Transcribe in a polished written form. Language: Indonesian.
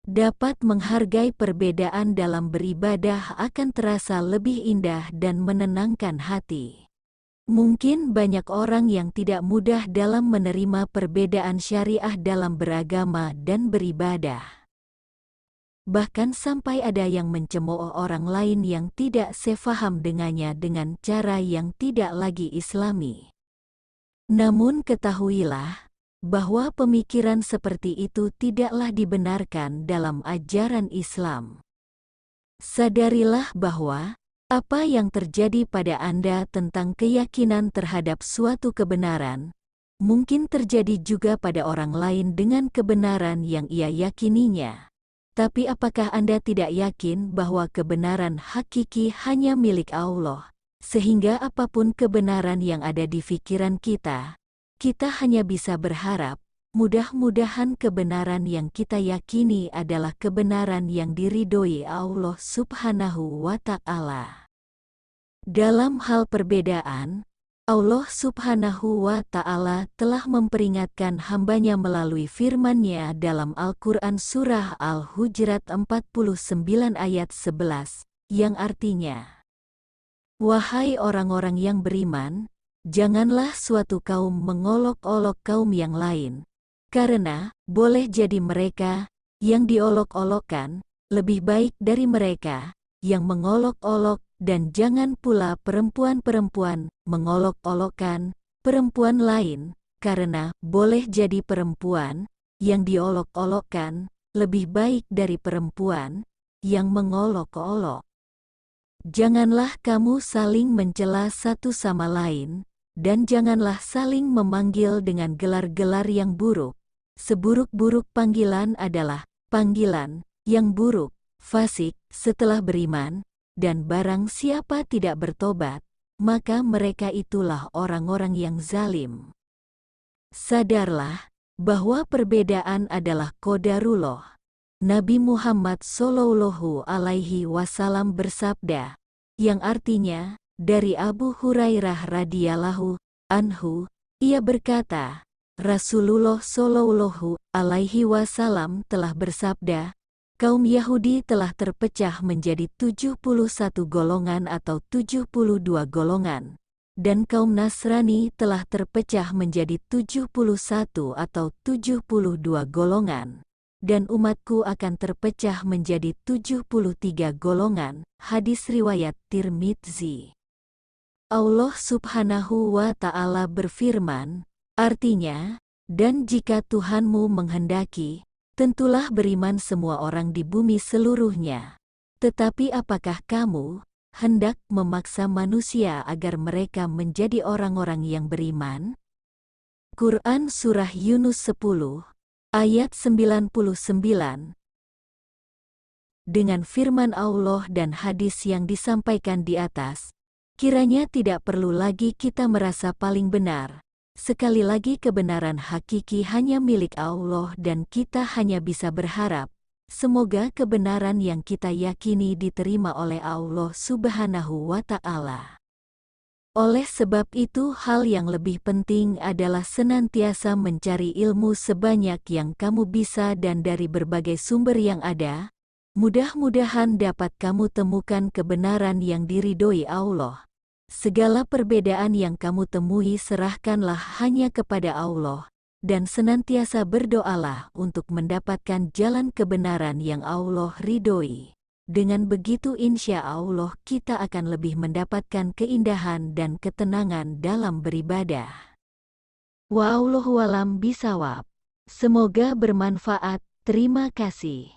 dapat menghargai perbedaan dalam beribadah akan terasa lebih indah dan menenangkan hati. Mungkin banyak orang yang tidak mudah dalam menerima perbedaan syariah dalam beragama dan beribadah. Bahkan sampai ada yang mencemooh orang lain yang tidak sefaham dengannya dengan cara yang tidak lagi Islami. Namun ketahuilah bahwa pemikiran seperti itu tidaklah dibenarkan dalam ajaran Islam. Sadarilah bahwa apa yang terjadi pada Anda tentang keyakinan terhadap suatu kebenaran, mungkin terjadi juga pada orang lain dengan kebenaran yang ia yakininya. Tapi apakah Anda tidak yakin bahwa kebenaran hakiki hanya milik Allah, sehingga apapun kebenaran yang ada di pikiran kita hanya bisa berharap, mudah-mudahan kebenaran yang kita yakini adalah kebenaran yang diridhoi Allah Subhanahu wa Ta'ala. Dalam hal perbedaan, Allah Subhanahu wa Ta'ala telah memperingatkan hambanya melalui firman-Nya dalam Al-Quran Surah Al-Hujurat 49 ayat 11, yang artinya, "Wahai orang-orang yang beriman, janganlah suatu kaum mengolok-olok kaum yang lain, karena boleh jadi mereka yang diolok-olokkan lebih baik dari mereka yang mengolok-olok, dan jangan pula perempuan-perempuan mengolok-olokkan perempuan lain, karena boleh jadi perempuan yang diolok-olokkan lebih baik dari perempuan yang mengolok-olok. Janganlah kamu saling mencela satu sama lain, dan janganlah saling memanggil dengan gelar-gelar yang buruk. Seburuk-buruk panggilan adalah panggilan yang buruk, fasik, setelah beriman, dan barang siapa tidak bertobat, maka mereka itulah orang-orang yang zalim." Sadarlah bahwa perbedaan adalah qadarullah. Nabi Muhammad Shallallahu Alaihi Wasallam bersabda, yang artinya, dari Abu Hurairah radhiyallahu anhu, ia berkata, Rasulullah Shallallahu Alaihi Wasallam telah bersabda, kaum Yahudi telah terpecah menjadi 71 golongan atau 72 golongan, dan kaum Nasrani telah terpecah menjadi 71 atau 72 golongan, dan umatku akan terpecah menjadi 73 golongan. Hadis riwayat Tirmidzi. Allah Subhanahu wa Ta'ala berfirman, artinya, dan jika Tuhanmu menghendaki, tentulah beriman semua orang di bumi seluruhnya. Tetapi apakah kamu hendak memaksa manusia agar mereka menjadi orang-orang yang beriman? Quran Surah Yunus 10, ayat 99. Dengan firman Allah dan hadis yang disampaikan di atas, kiranya tidak perlu lagi kita merasa paling benar. Sekali lagi kebenaran hakiki hanya milik Allah dan kita hanya bisa berharap, semoga kebenaran yang kita yakini diterima oleh Allah Subhanahu wa Ta'ala. Oleh sebab itu hal yang lebih penting adalah senantiasa mencari ilmu sebanyak yang kamu bisa dan dari berbagai sumber yang ada. Mudah-mudahan dapat kamu temukan kebenaran yang diridhoi Allah. Segala perbedaan yang kamu temui serahkanlah hanya kepada Allah, dan senantiasa berdoalah untuk mendapatkan jalan kebenaran yang Allah ridhoi. Dengan begitu insya Allah kita akan lebih mendapatkan keindahan dan ketenangan dalam beribadah. Wallahu a'lam bishawab. Semoga bermanfaat. Terima kasih.